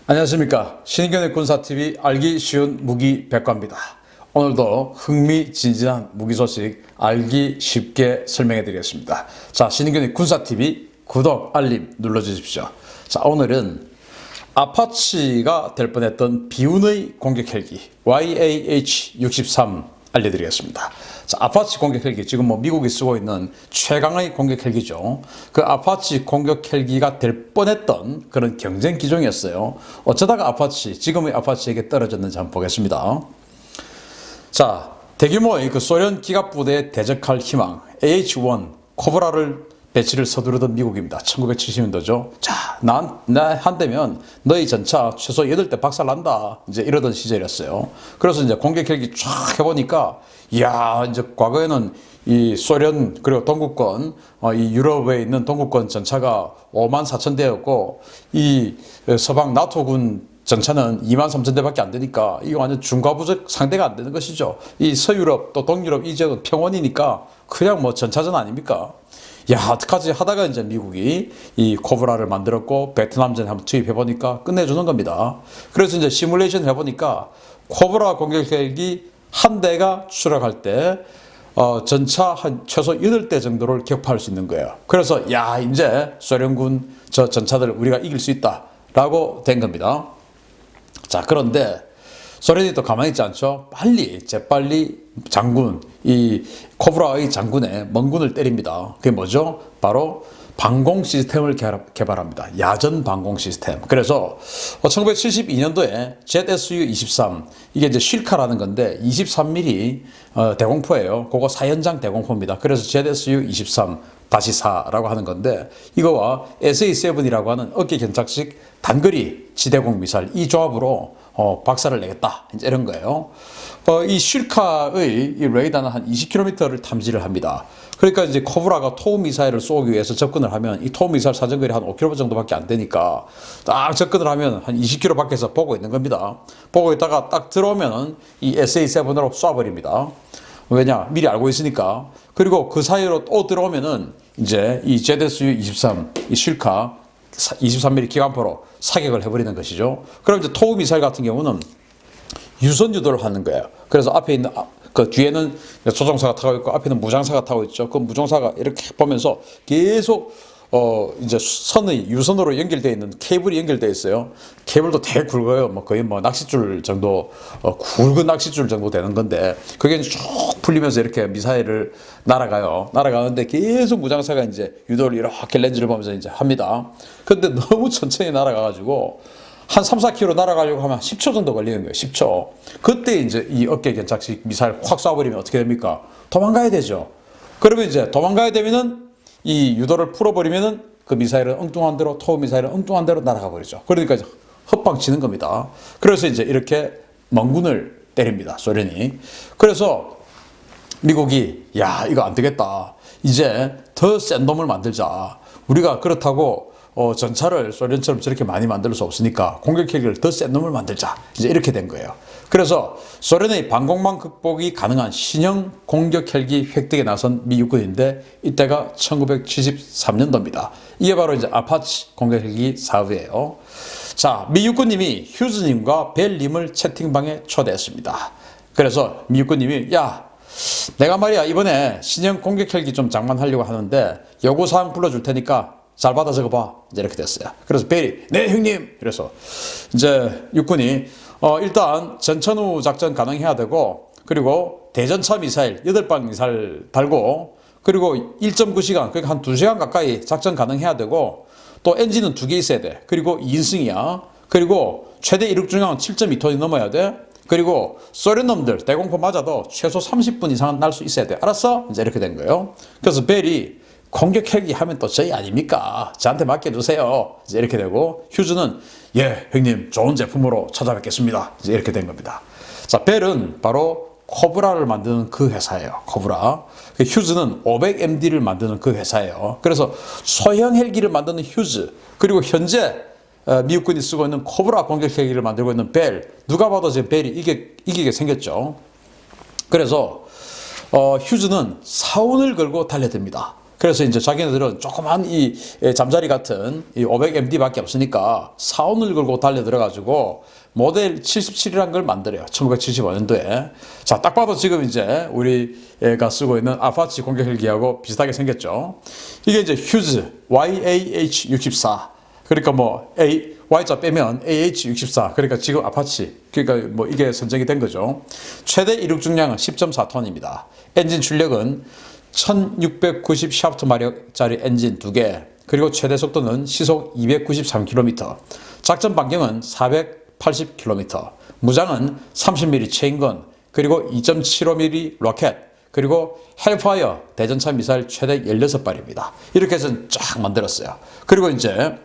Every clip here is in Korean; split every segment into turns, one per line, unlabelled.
안녕하십니까. 신인견의 군사TV 알기 쉬운 무기 백과입니다. 오늘도 흥미진진한 무기 소식 알기 쉽게 설명해 드리겠습니다. 자, 신인견의 군사TV 구독, 알림 눌러주십시오. 자, 오늘은 아파치가 될 뻔했던 비운의 공격 헬기 YAH-63 알려드리겠습니다. 자, 아파치 공격 헬기, 지금 미국이 쓰고 있는 최강의 공격 헬기죠. 그 아파치 공격 헬기가 될 뻔했던 그런 경쟁 기종이었어요. 어쩌다가 지금의 아파치에게 떨어졌는지 한번 보겠습니다. 자, 대규모의 그 소련 기갑부대에 대적할 희망 AH-1 코브라를 배치를 서두르던 미국입니다. 1970년도죠. 자, 나 한대면 너희 전차 최소 8대 박살난다. 이제 이러던 시절이었어요. 그래서 이제 공격 헬기 쫙 해보니까, 이야, 이제 과거에는 이 소련 그리고 동구권, 이 유럽에 있는 동구권 전차가 54,000대였고, 이 서방 나토군 전차는 23,000대밖에 안 되니까 이거 완전 중과부적 상대가 안 되는 것이죠. 이 서유럽 또 동유럽 이 지역은 평원이니까 그냥 전차전 아닙니까? 야, 어떡하지 하다가 이제 미국이 이 코브라를 만들었고 베트남전에 한번 투입해보니까 끝내주는 겁니다. 그래서 이제 시뮬레이션 해보니까 코브라 공격 헬기 한 대가 추락할 때 전차 한 최소 8대 정도를 격파할 수 있는 거예요. 그래서 야, 이제 소련군 저 전차들 우리가 이길 수 있다라고 된 겁니다. 자, 그런데 소련이 또 가만히 있지 않죠. 재빨리 장군, 이 코브라의 장군의 멍군을 때립니다. 그게 뭐죠? 바로 방공 시스템을 개발합니다. 야전 방공 시스템. 그래서 1972년도에 ZSU-23, 이게 이제 쉴카라는 건데 23mm 대공포예요. 그거 4연장 대공포입니다. 그래서 ZSU-23-4라고 하는 건데, 이거와 SA-7이라고 하는 어깨 견착식 단거리 지대공 미사일, 이 조합으로 박살을 내겠다, 이제 이런 거예요. 이 쉴카의 이 레이더는 한 20km를 탐지를 합니다. 그러니까 이제 코브라가 토우 미사일을 쏘기 위해서 접근을 하면 이 토우 미사일 사정거리 한 5km 정도밖에 안 되니까 딱 접근을 하면 한 20km 밖에서 보고 있는 겁니다. 보고 있다가 딱 들어오면 이 SA-7으로 쏴버립니다. 왜냐? 미리 알고 있으니까. 그리고 그 사이로 또 들어오면은 이제 이 ZSU-23, 이 쉴카 23mm 기관포로 사격을 해버리는 것이죠. 그럼 이제 토우 미사일 같은 경우는 유선 유도를 하는 거예요. 그래서 앞에 있는 그 뒤에는 조종사가 타고 있고 앞에는 무장사가 타고 있죠. 그 무장사가 이렇게 보면서 계속 이제 유선으로 연결되어 있는 케이블이 연결되어 있어요. 케이블도 되게 굵어요. 거의 낚싯줄 정도, 굵은 낚싯줄 정도 되는 건데, 그게 쭉 풀리면서 이렇게 미사일을 날아가요. 날아가는데 계속 무장사가 이제 유도를 이렇게 렌즈를 보면서 이제 합니다. 근데 너무 천천히 날아가가지고 한 3, 4km 날아가려고 하면 10초 정도 걸리는 거예요. 10초. 그때 이제 이 어깨 견착식 미사일 확 쏴버리면 어떻게 됩니까? 도망가야 되죠. 그러면 이제 도망가야 되면은 이 유도를 풀어버리면은 그 미사일은 엉뚱한 대로, 토우 미사일은 엉뚱한 대로 날아가 버리죠. 그러니까 이제 헛방 치는 겁니다. 그래서 이제 이렇게 멍군을 때립니다. 소련이. 그래서 미국이, 야, 이거 안 되겠다. 이제 더 센 놈을 만들자. 우리가 그렇다고 전차를 소련처럼 저렇게 많이 만들 수 없으니까 공격 헬기를 더 센 놈을 만들자. 이제 이렇게 된 거예요. 그래서 소련의 방공망 극복이 가능한 신형 공격 헬기 획득에 나선 미 육군인데, 이때가 1973년도입니다. 이게 바로 이제 아파치 공격 헬기 사업이에요. 자, 미 육군님이 휴즈님과 벨님을 채팅방에 초대했습니다. 그래서 미 육군님이, 야, 내가 말이야 이번에 신형 공격 헬기 좀 장만하려고 하는데 요구사항 불러줄 테니까 잘 받아 적어봐. 이제 이렇게 됐어요. 그래서 벨이, 네 형님. 그래서 이제 육군이 일단 전천후 작전 가능해야 되고, 그리고 대전차 미사일 8발 미사일 달고, 그리고 1.9시간, 그러니까 한 2시간 가까이 작전 가능해야 되고, 또 엔진은 2개 있어야 돼. 그리고 2인승이야. 그리고 최대 이륙 중량 7.2톤이 넘어야 돼. 그리고 소련 놈들 대공포 맞아도 최소 30분 이상은 날 수 있어야 돼. 알았어? 이제 이렇게 된 거예요. 그래서 벨이, 공격 헬기 하면 또 저희 아닙니까? 저한테 맡겨두세요. 이제 이렇게 되고, 휴즈는, 예, 형님, 좋은 제품으로 찾아뵙겠습니다. 이제 이렇게 된 겁니다. 자, 벨은 바로 코브라를 만드는 그 회사예요. 코브라. 휴즈는 500MD를 만드는 그 회사예요. 그래서 소형 헬기를 만드는 휴즈, 그리고 현재 미국군이 쓰고 있는 코브라 공격 헬기를 만들고 있는 벨, 누가 봐도 지금 벨이 이기게 생겼죠. 그래서 휴즈는 사운을 걸고 달려듭니다. 그래서 이제 자기네들은 조그만 이 잠자리 같은 이 500md밖에 없으니까 사원을 걸고 달려 들어가지고 모델 77이라는 걸 만들어요. 1975년도에. 자, 딱 봐도 지금 이제 우리가 쓰고 있는 아파치 공격 헬기하고 비슷하게 생겼죠. 이게 이제 휴즈 YAH-64. 그러니까 뭐 Y자 빼면 AH-64. 그러니까 지금 아파치. 그러니까 뭐 이게 선정이 된 거죠. 최대 이륙 중량은 10.4톤입니다. 엔진 출력은 1690 샤프트 마력짜리 엔진 2개. 그리고 최대 속도는 시속 293km. 작전 반경은 480km. 무장은 30mm 체인건, 그리고 2.75mm 로켓, 그리고 헬파이어 대전차 미사일 최대 16발입니다. 이렇게 해서 쫙 만들었어요. 그리고 이제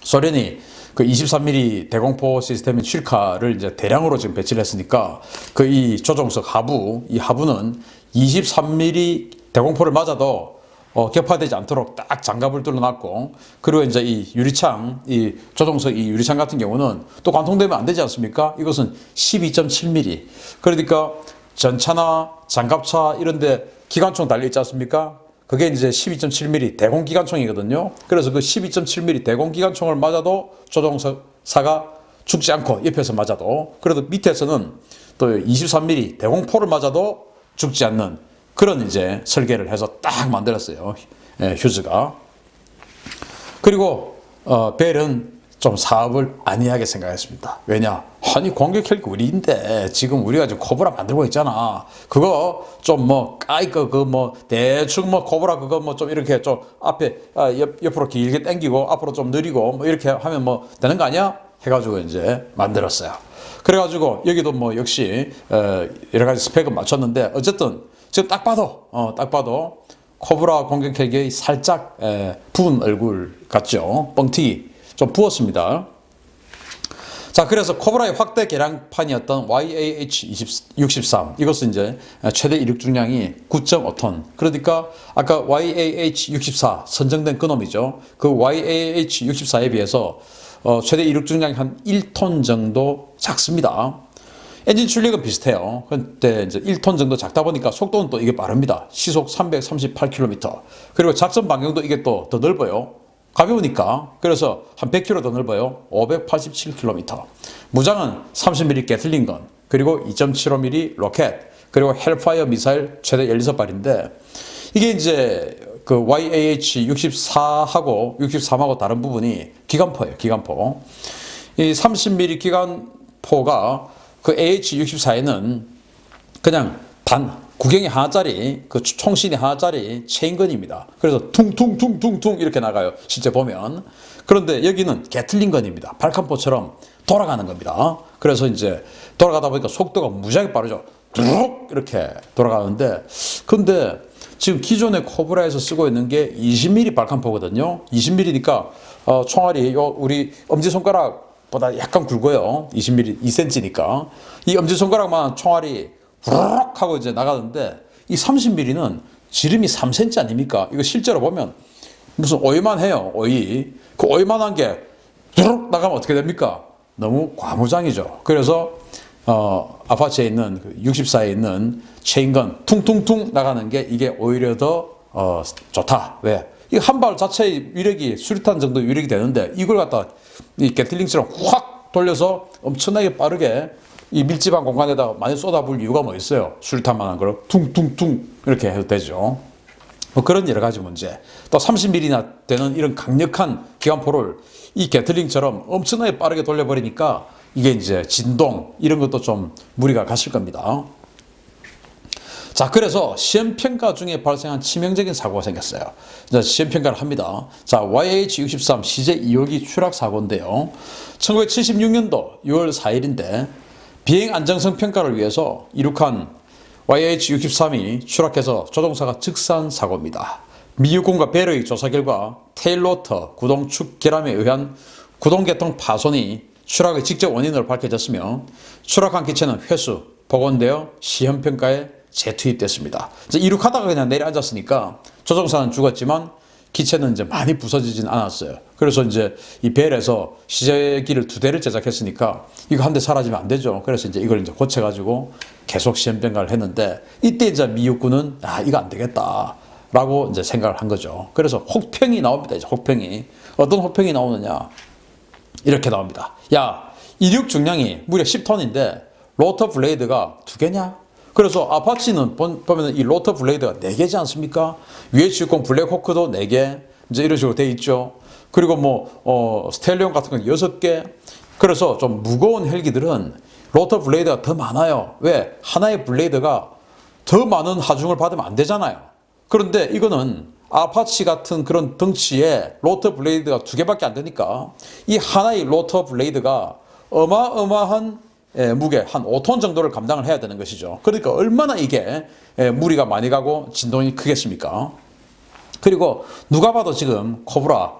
소련이 그 23mm 대공포 시스템인 쉴카를 이제 대량으로 지금 배치를 했으니까 그 이 조종석 하부, 이 하부는 23mm 대공포를 맞아도 격파되지 않도록 딱 장갑을 뚫어놨고, 그리고 이제 이 유리창, 이 조종석 이 유리창 같은 경우는 또 관통되면 안 되지 않습니까? 이것은 12.7mm. 그러니까 전차나 장갑차 이런데 기관총 달려 있지 않습니까? 그게 이제 12.7mm 대공기관총이거든요. 그래서 그 12.7mm 대공기관총을 맞아도 조종사가 죽지 않고, 옆에서 맞아도, 그래도 밑에서는 또 23mm 대공포를 맞아도 죽지 않는 그런 이제 설계를 해서 딱 만들었어요. 휴즈가. 그리고 벨은 좀 사업을 안이하게 생각했습니다. 왜냐? 아니 공격 헬기 우리인데 지금 우리가 지금 코브라 만들고 있잖아. 그거 좀 뭐 까이 거 그 뭐 대충 뭐 코브라 그거 뭐 좀 이렇게 좀 앞에 옆으로 길게 당기고 앞으로 좀 느리고 뭐 이렇게 하면 뭐 되는 거 아니야? 해가지고 이제 만들었어요. 그래가지고 여기도 뭐 역시 여러 가지 스펙은 맞췄는데 어쨌든 지금 딱 봐도 코브라 공격 헬기의 살짝 부은 얼굴 같죠? 뻥튀기 좀 부었습니다. 자, 그래서 코브라의 확대 개량판이었던 YAH-63 이것은 이제 최대 이륙 중량이 9.5톤. 그러니까 아까 YAH-64 선정된 그놈이죠. 그 YAH-64에 비해서 최대 이륙 중량이 한 1톤 정도 작습니다. 엔진 출력은 비슷해요. 근데 이제 1톤 정도 작다 보니까 속도는 또 이게 빠릅니다. 시속 338km. 그리고 작전 반경도 이게 또 더 넓어요. 가벼우니까. 그래서 한 100km 더 넓어요. 587km. 무장은 30mm 게틀링건, 그리고 2.75mm 로켓, 그리고 헬파이어 미사일 최대 16발인데 이게 이제 그 YAH-64하고 63하고 다른 부분이 기관포예요. 기관포. 이 30mm 기관포가 그 AH-64에는 그냥 구경이 하나짜리, 그 총신이 하나짜리 체인건입니다. 그래서 퉁퉁퉁퉁퉁 이렇게 나가요. 실제 보면. 그런데 여기는 게틀링건입니다. 발칸포처럼 돌아가는 겁니다. 그래서 이제 돌아가다 보니까 속도가 무지하게 빠르죠. 뚝 이렇게 돌아가는데, 근데 지금 기존의 코브라에서 쓰고 있는 게 20mm 발칸포거든요. 20mm니까 총알이 우리 엄지손가락보다 약간 굵어요. 20mm, 2cm니까. 이 엄지손가락만 총알이 후루룩 하고 이제 나가는데 이 30mm는 지름이 3cm 아닙니까? 이거 실제로 보면 무슨 오이만 해요. 오이. 그 오이만한 게 후루룩 나가면 어떻게 됩니까? 너무 과무장이죠. 그래서 아파치에 있는 64에 있는 체인건 퉁퉁퉁 나가는 게 이게 오히려 더 좋다. 왜? 이 한 발 자체의 위력이 수류탄 정도 위력이 되는데 이걸 갖다 이 게틀링처럼 확 돌려서 엄청나게 빠르게 이 밀집한 공간에다가 많이 쏟아부을 이유가 뭐 있어요? 수류탄만한 걸 퉁퉁퉁 이렇게 해도 되죠. 뭐 그런 여러 가지 문제. 또 30mm나 되는 이런 강력한 기관포를 이 게틀링처럼 엄청나게 빠르게 돌려버리니까 이게 이제 진동 이런 것도 좀 무리가 갔을 겁니다. 자, 그래서 시험평가 중에 발생한 치명적인 사고가 생겼어요. 이제 시험평가를 합니다. 자, YH-63 CJ 2호기 추락 사고인데요. 1976년도 6월 4일인데 비행 안정성 평가를 위해서 이륙한 YH-63이 추락해서 조종사가 즉사한 사고입니다. 미 육군과 벨의 조사 결과 테일로터 구동축 결함에 의한 구동계통 파손이 추락의 직접 원인으로 밝혀졌으며 추락한 기체는 회수, 복원되어 시험평가에 재투입됐습니다. 이제 이륙하다가 그냥 내려앉았으니까 조종사는 죽었지만 기체는 이제 많이 부서지진 않았어요. 그래서 이제 이 벨에서 시제기를 2대를 제작했으니까 이거 한 대 사라지면 안 되죠. 그래서 이제 이걸 이제 고쳐가지고 계속 시험평가를 했는데 이때 이제 미 육군은 이거 안 되겠다. 라고 이제 생각을 한 거죠. 그래서 혹평이 나옵니다. 이제 혹평이. 어떤 혹평이 나오느냐. 이렇게 나옵니다. 야, 이륙 중량이 무려 10톤인데 로터 블레이드가 2개냐? 그래서 아파치는 보면 이 로터 블레이드가 4개지 않습니까? UH-60 블랙호크도 4개. 이제 이런 식으로 돼 있죠. 그리고 뭐, 스텔리온 같은 건 6개. 그래서 좀 무거운 헬기들은 로터 블레이드가 더 많아요. 왜? 하나의 블레이드가 더 많은 하중을 받으면 안 되잖아요. 그런데 이거는 아파치 같은 그런 덩치에 로터 블레이드가 2개밖에 안 되니까 이 하나의 로터 블레이드가 어마어마한 무게 한 5톤 정도를 감당을 해야 되는 것이죠. 그러니까 얼마나 이게 무리가 많이 가고 진동이 크겠습니까? 그리고 누가 봐도 지금 코브라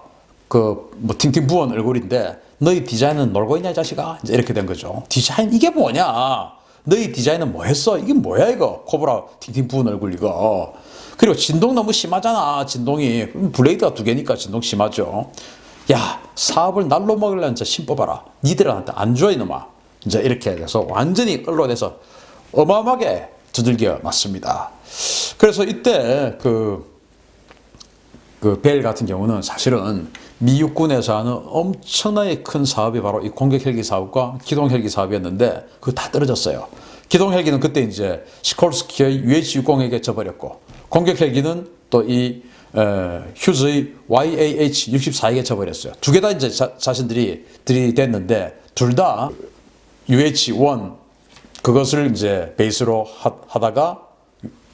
그 뭐 팅팅 부은 얼굴인데 너희 디자인은 놀고 있냐 이 자식아? 이제 이렇게 된 거죠. 디자인 이게 뭐냐? 너희 디자인은 뭐 했어? 이게 뭐야 이거? 코브라 팅팅 부은 얼굴 이거. 그리고 진동 너무 심하잖아. 진동이 블레이드가 2개니까 진동 심하죠. 야, 사업을 날로 먹으려면 진짜 힘 뽑아라. 니들한테 안 좋아 이놈아. 이제 이렇게 돼서 완전히 언론에서 어마어마하게 두들겨 맞습니다. 그래서 이때 벨 같은 경우는 사실은 미 육군에서 하는 엄청나게 큰 사업이 바로 이 공격 헬기 사업과 기동 헬기 사업이었는데 그거 다 떨어졌어요. 기동 헬기는 그때 이제 시콜스키의 UH-60에게 져버렸고 공격 헬기는 또 이 휴즈의 YAH-64에게 져버렸어요. 2개 다 이제 자신들이 들이댔는데 둘 다 UH-1 그것을 이제 베이스로 하다가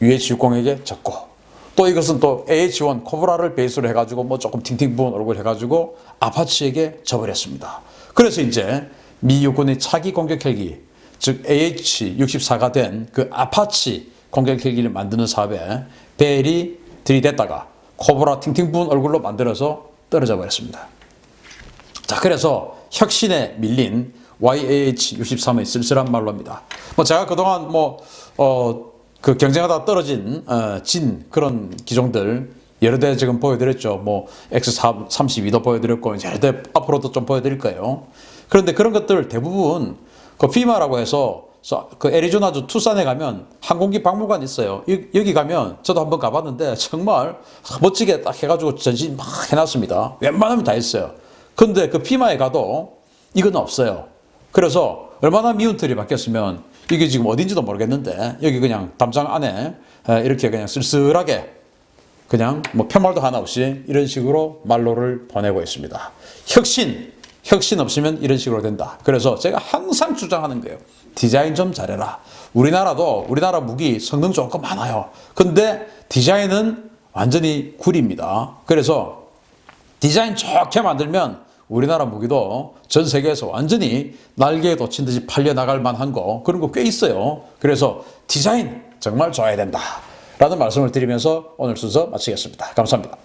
UH-60에게 졌고 또 이것은 또 AH-1 코브라를 베이스로 해가지고 뭐 조금 팅팅 부은 얼굴 해가지고 아파치에게 져버렸습니다. 그래서 이제 미 육군의 차기 공격 헬기 즉 AH-64가 된 그 아파치 공격 헬기를 만드는 사업에 벨이 들이댔다가 코브라 팅팅 부은 얼굴로 만들어서 떨어져 버렸습니다. 자, 그래서 혁신에 밀린 YAH-63의 쓸쓸한 말로입니다. 뭐 제가 그동안 그 경쟁하다 떨어진 진 그런 기종들 여러 대 지금 보여드렸죠. 뭐 X32도 보여드렸고 여러 대 앞으로도 좀 보여드릴 거예요. 그런데 그런 것들 대부분 그 피마라고 해서 그 애리조나주 투싼에 가면 항공기 박물관 있어요. 여기 가면 저도 한번 가봤는데 정말 멋지게 딱 해가지고 전시 막 해놨습니다. 웬만하면 다 있어요. 근데 그 피마에 가도 이건 없어요. 그래서 얼마나 미운 털이 바뀌었으면 이게 지금 어딘지도 모르겠는데 여기 그냥 담장 안에 이렇게 그냥 쓸쓸하게 그냥 뭐 편말도 하나 없이 이런 식으로 말로를 보내고 있습니다. 혁신 없으면 이런 식으로 된다. 그래서 제가 항상 주장하는 거예요. 디자인 좀 잘해라. 우리나라 무기 성능 좋은 거 많아요. 근데 디자인은 완전히 구리입니다. 그래서 디자인 좋게 만들면 우리나라 무기도 전 세계에서 완전히 날개에 돋친 듯이 팔려나갈 만한 거 그런 거 꽤 있어요. 그래서 디자인 정말 좋아야 된다 라는 말씀을 드리면서 오늘 순서 마치겠습니다. 감사합니다.